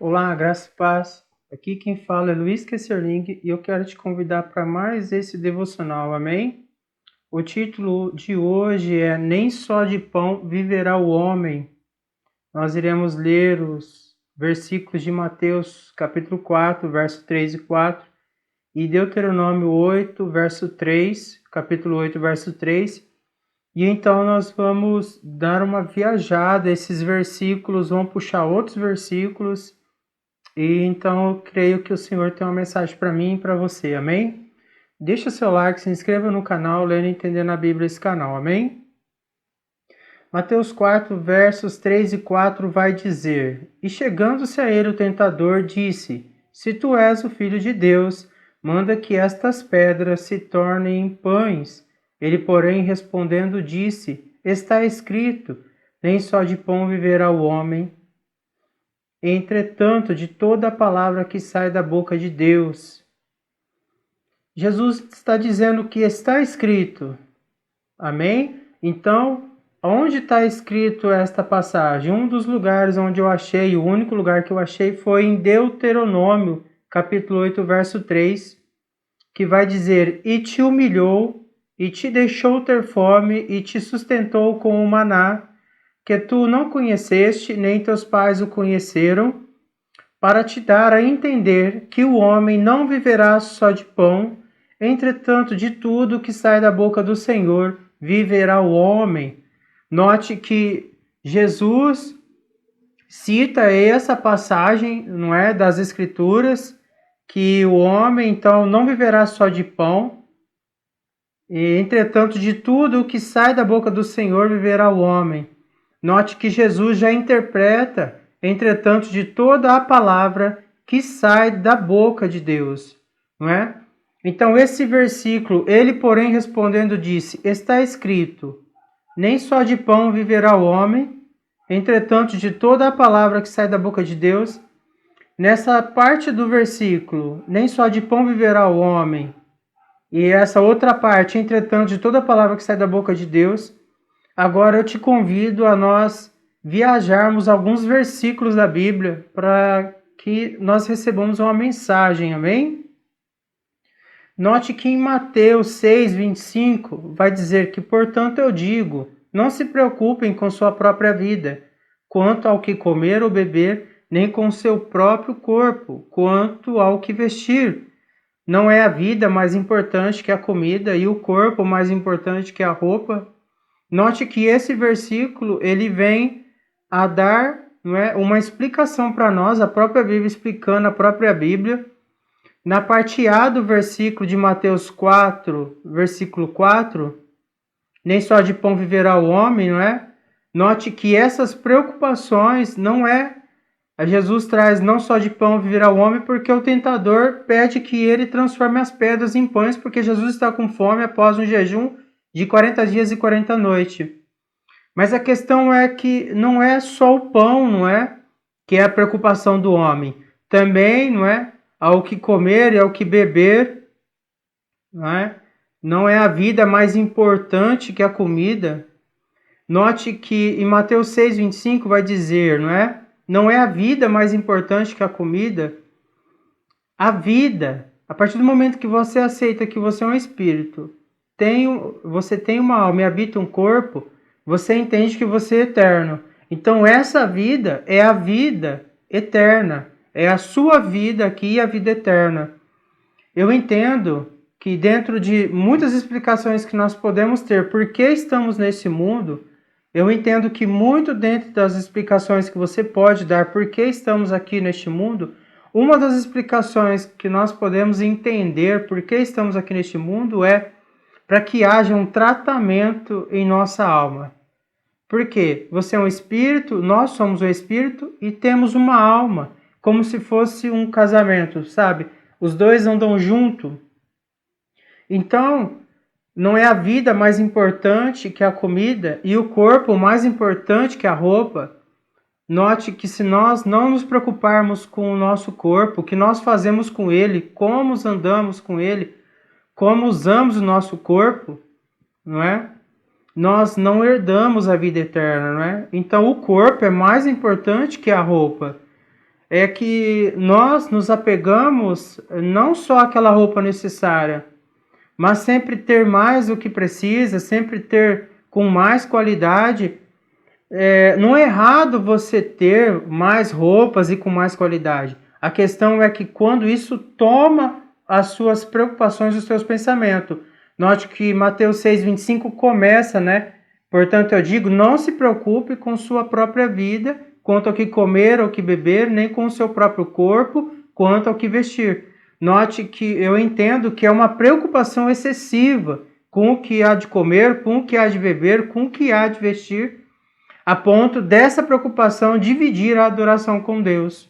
Olá, graça e paz. Aqui quem fala é Luiz Kesserling e eu quero te convidar para mais esse devocional, amém? O título de hoje é Nem só de pão viverá o homem. Nós iremos ler os versículos de Mateus capítulo 4, verso 3 e 4 e Deuteronômio 8, verso 3, capítulo 8, verso 3. E então nós vamos dar uma viajada, esses versículos, vão puxar outros versículos. E então eu creio que o Senhor tem uma mensagem para mim e para você, amém? Deixa o seu like, se inscreva no canal, lendo e entendendo a Bíblia esse canal, amém? Mateus 4, versos 3 e 4 vai dizer: E chegando-se a ele o tentador, disse: Se tu és o Filho de Deus, manda que estas pedras se tornem pães. Ele, porém, respondendo, disse: Está escrito, nem só de pão viverá o homem, entretanto, de toda a palavra que sai da boca de Deus. Jesus está dizendo que está escrito. Amém? Então, onde está escrito esta passagem? Um dos lugares onde eu achei, o único lugar que eu achei foi em Deuteronômio, capítulo 8, verso 3, que vai dizer: E te humilhou, e te deixou ter fome, e te sustentou com o maná, que tu não conheceste, nem teus pais o conheceram, para te dar a entender que o homem não viverá só de pão, entretanto, de tudo que sai da boca do Senhor viverá o homem. Note que Jesus cita essa passagem, não é, das Escrituras, que o homem então não viverá só de pão, e entretanto, de tudo que sai da boca do Senhor viverá o homem. Note que Jesus já interpreta, entretanto, de toda a palavra que sai da boca de Deus, não é? Então, esse versículo, ele, porém, respondendo, disse: Está escrito, nem só de pão viverá o homem, entretanto, de toda a palavra que sai da boca de Deus. Nessa parte do versículo, nem só de pão viverá o homem, e essa outra parte, entretanto, de toda a palavra que sai da boca de Deus. Agora eu te convido a nós viajarmos alguns versículos da Bíblia para que nós recebamos uma mensagem, amém? Note que em Mateus 6, 25 vai dizer que, portanto, eu digo, não se preocupem com sua própria vida, quanto ao que comer ou beber, nem com seu próprio corpo, quanto ao que vestir. Não é a vida mais importante que a comida e o corpo mais importante que a roupa? Note que esse versículo ele vem a dar, não é, uma explicação para nós, a própria Bíblia explicando a própria Bíblia. Na parte A do versículo de Mateus 4, versículo 4, nem só de pão viverá o homem, não é? Note que essas preocupações não é... Jesus traz não só de pão viverá o homem, porque o tentador pede que ele transforme as pedras em pães, porque Jesus está com fome após um jejum de 40 dias e 40 noites. Mas a questão é que não é só o pão, não é? Que é a preocupação do homem. Também, não é? Ao que comer e ao que beber, não é? Não é a vida mais importante que a comida. Note que em Mateus 6, 25 vai dizer, não é? Não é a vida mais importante que a comida. A vida, a partir do momento que você aceita que você é um espírito, você tem uma alma e habita um corpo, você entende que você é eterno. Então essa vida é a vida eterna. É a sua vida aqui e a vida eterna. Eu entendo que dentro de muitas explicações que nós podemos ter por que estamos nesse mundo, eu entendo que muito dentro das explicações que você pode dar por que estamos aqui neste mundo, uma das explicações que nós podemos entender por que estamos aqui neste mundo é para que haja um tratamento em nossa alma. Porque você é um espírito, nós somos um espírito e temos uma alma, como se fosse um casamento, sabe? Os dois andam junto. Então, não é a vida mais importante que a comida e o corpo mais importante que a roupa. Note que se nós não nos preocuparmos com o nosso corpo, o que nós fazemos com ele, como andamos com ele, como usamos o nosso corpo, não é? Nós não herdamos a vida eterna, não é? Então o corpo é mais importante que a roupa. é que nós nos apegamos não só àquela roupa necessária, mas sempre ter mais o que precisa, sempre ter com mais qualidade. Não é errado você ter mais roupas e com mais qualidade. A questão é que quando isso toma as suas preocupações, os seus pensamentos. Note que Mateus 6,25 começa, né? Portanto, eu digo, não se preocupe com sua própria vida, quanto ao que comer ou que beber, nem com o seu próprio corpo, quanto ao que vestir. Note que eu entendo que é uma preocupação excessiva com o que há de comer, com o que há de beber, com o que há de vestir, a ponto dessa preocupação dividir a adoração com Deus.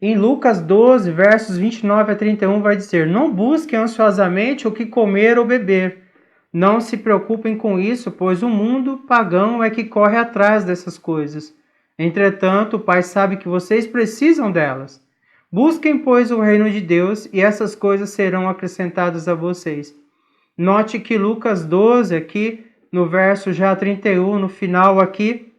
Em Lucas 12, versos 29 a 31, vai dizer: não busquem ansiosamente o que comer ou beber. Não se preocupem com isso, pois o mundo pagão é que corre atrás dessas coisas. Entretanto, o Pai sabe que vocês precisam delas. Busquem, pois, o reino de Deus, e essas coisas serão acrescentadas a vocês. Note que Lucas 12, aqui, no verso já 31, no final aqui,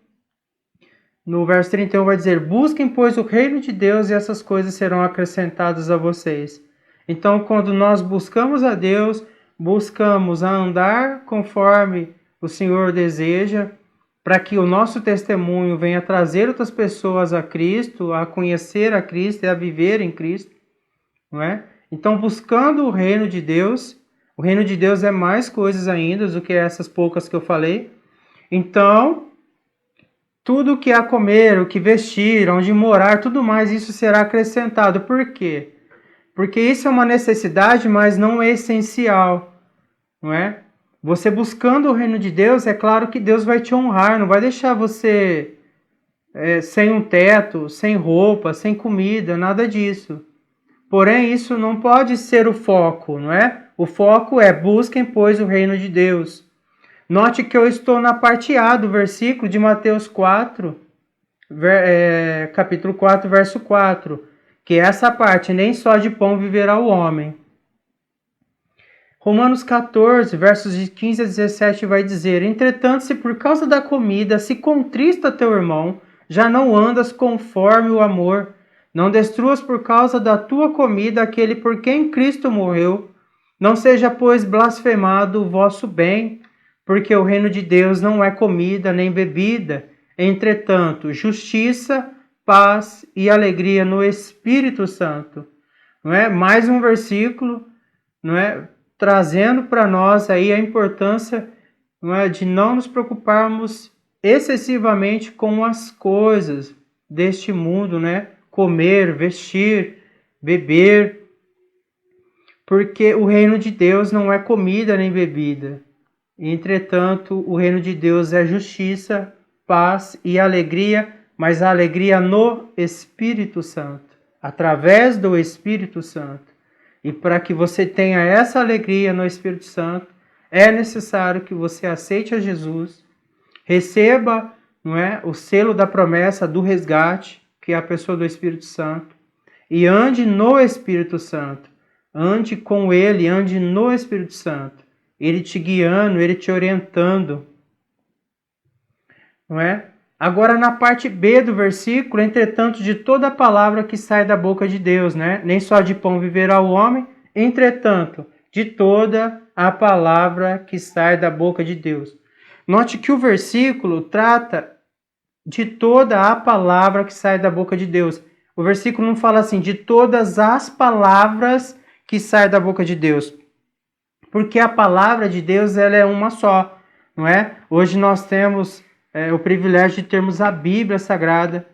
no verso 31 vai dizer: busquem, pois, o reino de Deus, e essas coisas serão acrescentadas a vocês. Então, quando nós buscamos a Deus, buscamos a andar conforme o Senhor deseja, para que o nosso testemunho venha trazer outras pessoas a Cristo, a conhecer a Cristo e a viver em Cristo, não é? Então, buscando o reino de Deus é mais coisas ainda do que essas poucas que eu falei. Então, tudo o que há comer, o que vestir, onde morar, tudo mais, isso será acrescentado. Por quê? Porque isso é uma necessidade, mas não é essencial, não é? Você buscando o reino de Deus, é claro que Deus vai te honrar, não vai deixar você sem um teto, sem roupa, sem comida, nada disso. Porém, isso não pode ser o foco, não é? O foco é: busquem, pois, o reino de Deus. Note que eu estou na parte A do versículo de Mateus 4, capítulo 4, verso 4, que é essa parte: nem só de pão viverá o homem. Romanos 14, versos de 15 a 17 vai dizer: entretanto, se por causa da comida se contrista teu irmão, já não andas conforme o amor. Não destruas por causa da tua comida aquele por quem Cristo morreu. Não seja, pois, blasfemado o vosso bem, porque o reino de Deus não é comida nem bebida. Entretanto, justiça, paz e alegria no Espírito Santo. Não é? Mais um versículo, não é? Trazendo para nós aí a importância, não é, de não nos preocuparmos excessivamente com as coisas deste mundo, né? Comer, vestir, beber, porque o reino de Deus não é comida nem bebida. Entretanto, o reino de Deus é justiça, paz e alegria, mas a alegria no Espírito Santo, através do Espírito Santo. E para que você tenha essa alegria no Espírito Santo, é necessário que você aceite a Jesus, receba, não é, o selo da promessa do resgate, que é a pessoa do Espírito Santo, e ande no Espírito Santo. Ande com Ele, ande no Espírito Santo. Ele te guiando, Ele te orientando. Não é? Agora, na parte B do versículo: entretanto, de toda a palavra que sai da boca de Deus, né? Nem só de pão viverá o homem, entretanto, de toda a palavra que sai da boca de Deus. Note que o versículo trata de toda a palavra que sai da boca de Deus. O versículo não fala assim, de todas as palavras que saem da boca de Deus. Porque a palavra de Deus, ela é uma só, não é? Hoje nós temos o privilégio de termos a Bíblia Sagrada,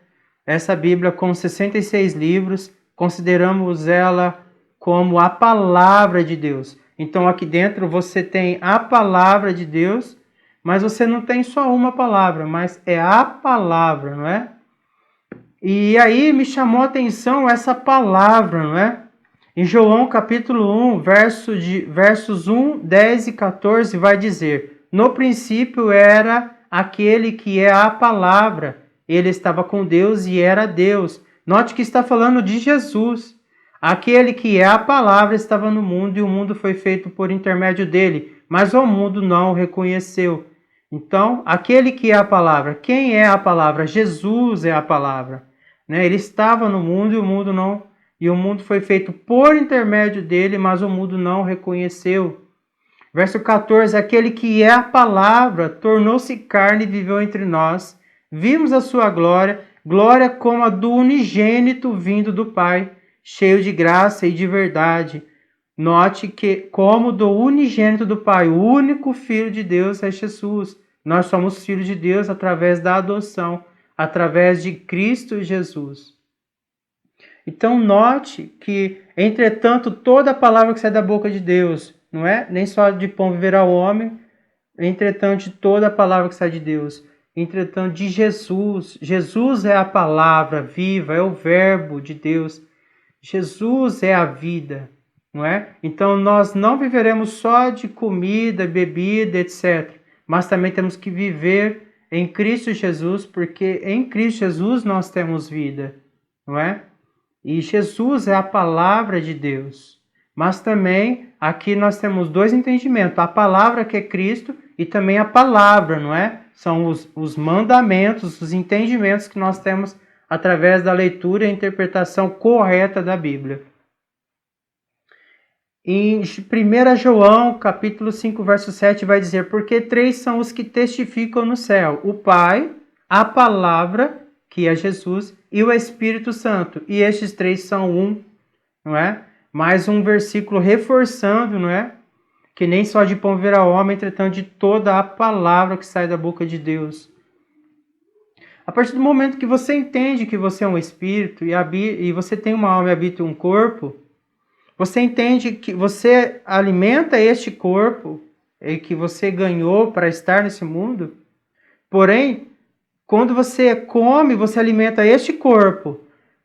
essa Bíblia com 66 livros, consideramos ela como a palavra de Deus. Então aqui dentro você tem a palavra de Deus, mas você não tem só uma palavra, mas é a palavra, não é? E aí me chamou a atenção essa palavra, não é? Em João capítulo 1, versos 1, 10 e 14 vai dizer: no princípio era aquele que é a palavra, ele estava com Deus e era Deus. Note que está falando de Jesus. Aquele que é a palavra estava no mundo e o mundo foi feito por intermédio dele, mas o mundo não o reconheceu. Então, aquele que é a palavra, quem é a palavra? Jesus é a palavra. né? Ele estava no mundo e o mundo foi feito por intermédio dele, mas o mundo não reconheceu. Verso 14, aquele que é a palavra tornou-se carne e viveu entre nós. Vimos a sua glória, glória como a do unigênito vindo do Pai, cheio de graça e de verdade. Note que como do unigênito do Pai, o único Filho de Deus é Jesus. Nós somos filhos de Deus através da adoção, através de Cristo Jesus. Então note que, entretanto, toda a palavra que sai da boca de Deus, não é? Nem só de pão viverá o homem, entretanto, de toda a palavra que sai de Deus. Entretanto, de Jesus. Jesus é a palavra viva, é o verbo de Deus. Jesus é a vida, não é? Então, nós não viveremos só de comida, bebida, etc. Mas também temos que viver em Cristo Jesus, porque em Cristo Jesus nós temos vida, não é? E Jesus é a palavra de Deus. Mas também aqui nós temos dois entendimentos. A palavra que é Cristo e também a palavra, não é? São os mandamentos, os entendimentos que nós temos através da leitura e interpretação correta da Bíblia. Em 1 João, capítulo 5, verso 7, vai dizer: porque três são os que testificam no céu: o Pai, a palavra, que é Jesus, e o Espírito Santo. E estes três são um, não é? Mais um versículo reforçando, não é? Que nem só de pão viverá o homem, entretanto de toda a palavra que sai da boca de Deus. A partir do momento que você entende que você é um espírito e você tem uma alma e habita um corpo, você entende que você alimenta este corpo e que você ganhou para estar nesse mundo. Porém, quando você come, você alimenta este corpo.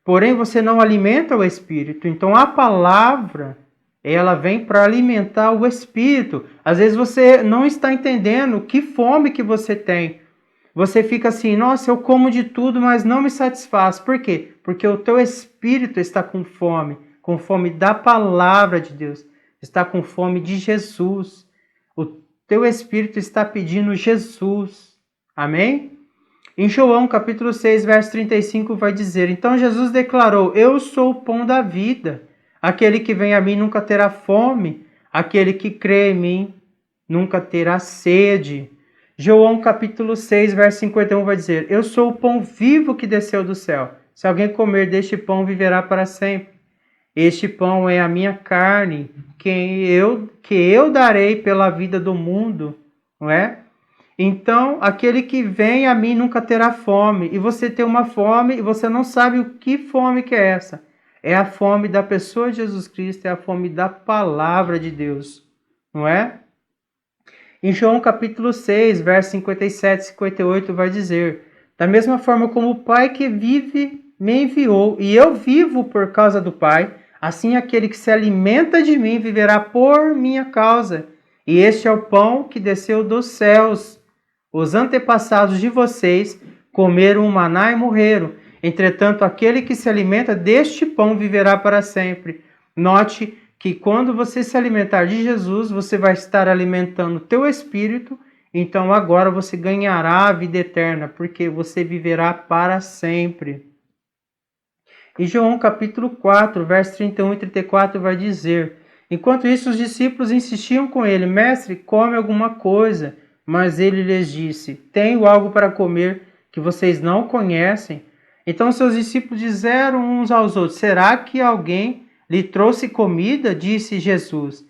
Porém, você não alimenta o espírito. Então, a palavra, ela vem para alimentar o espírito. Às vezes você não está entendendo que fome que você tem. Você fica assim: nossa, eu como de tudo, mas não me satisfaz. Por quê? Porque o teu espírito está com fome da palavra de Deus. Está com fome de Jesus. O teu espírito está pedindo Jesus. Amém? Em João, capítulo 6, verso 35, vai dizer: então Jesus declarou: eu sou o pão da vida. Aquele que vem a mim nunca terá fome. Aquele que crê em mim nunca terá sede. João, capítulo 6, verso 51, vai dizer: eu sou o pão vivo que desceu do céu. Se alguém comer deste pão, viverá para sempre. Este pão é a minha carne, que eu darei pela vida do mundo, não é? Então, aquele que vem a mim nunca terá fome. E você tem uma fome e você não sabe o que fome que é essa. É a fome da pessoa de Jesus Cristo, é a fome da palavra de Deus, não é? Em João capítulo 6, versos 57 e 58 vai dizer: da mesma forma como o Pai que vive me enviou, e eu vivo por causa do Pai, assim aquele que se alimenta de mim viverá por minha causa. E este é o pão que desceu dos céus. Os antepassados de vocês comeram o maná e morreram. Entretanto, aquele que se alimenta deste pão viverá para sempre. Note que quando você se alimentar de Jesus, você vai estar alimentando o teu espírito. Então agora você ganhará a vida eterna, porque você viverá para sempre. Em João capítulo 4, versos 31 e 34 vai dizer: enquanto isso os discípulos insistiam com ele: mestre, come alguma coisa. Mas ele lhes disse: tenho algo para comer que vocês não conhecem. Então seus discípulos disseram uns aos outros: será que alguém lhe trouxe comida? Disse Jesus: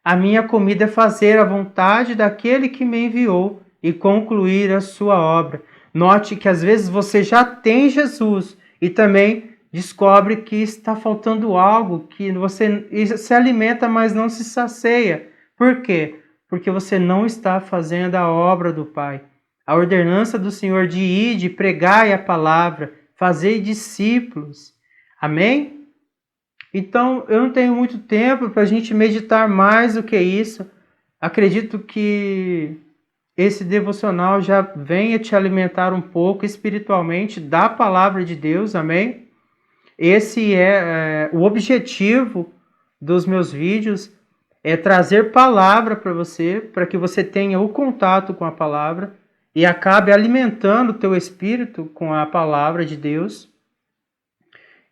a minha comida é fazer a vontade daquele que me enviou e concluir a sua obra. Note que às vezes você já tem Jesus e também descobre que está faltando algo, que você se alimenta, mas não se sacia. Por quê? Porque você não está fazendo a obra do Pai. A ordenança do Senhor de ir, de pregar a palavra, fazer discípulos. Amém? Então, eu não tenho muito tempo para a gente meditar mais do que isso. Acredito que esse devocional já venha te alimentar um pouco espiritualmente da palavra de Deus. Amém? Esse é o objetivo dos meus vídeos, é trazer palavra para você, para que você tenha o contato com a palavra e acabe alimentando o teu espírito com a palavra de Deus.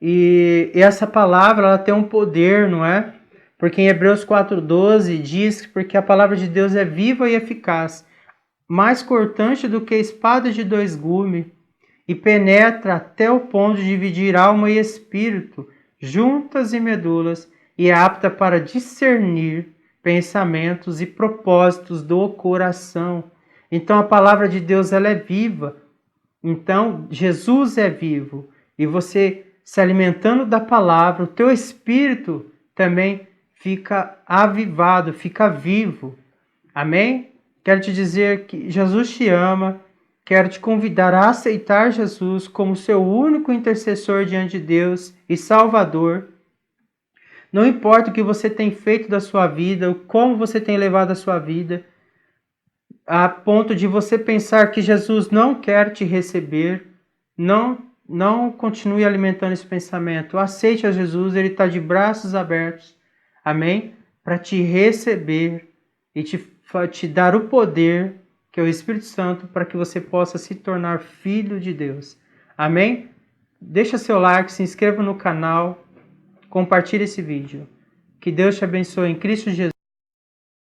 E essa palavra, ela tem um poder, não é? Porque em Hebreus 4:12 diz que porque a palavra de Deus é viva e eficaz, mais cortante do que espada de dois gumes, e penetra até o ponto de dividir alma e espírito, juntas e medulas, e é apta para discernir pensamentos e propósitos do coração. Então a palavra de Deus, ela é viva. Então Jesus é vivo. E você se alimentando da palavra, o teu espírito também fica avivado, fica vivo. Amém? Quero te dizer que Jesus te ama. Quero te convidar a aceitar Jesus como seu único intercessor diante de Deus e Salvador. Não importa o que você tem feito da sua vida, como você tem levado a sua vida, a ponto de você pensar que Jesus não quer te receber, não continue alimentando esse pensamento. Aceite a Jesus, ele está de braços abertos, amém? Para te receber e te dar o poder, que é o Espírito Santo, para que você possa se tornar filho de Deus. Amém? Deixa seu like, se inscreva no canal, compartilhe esse vídeo. Que Deus te abençoe em Cristo Jesus.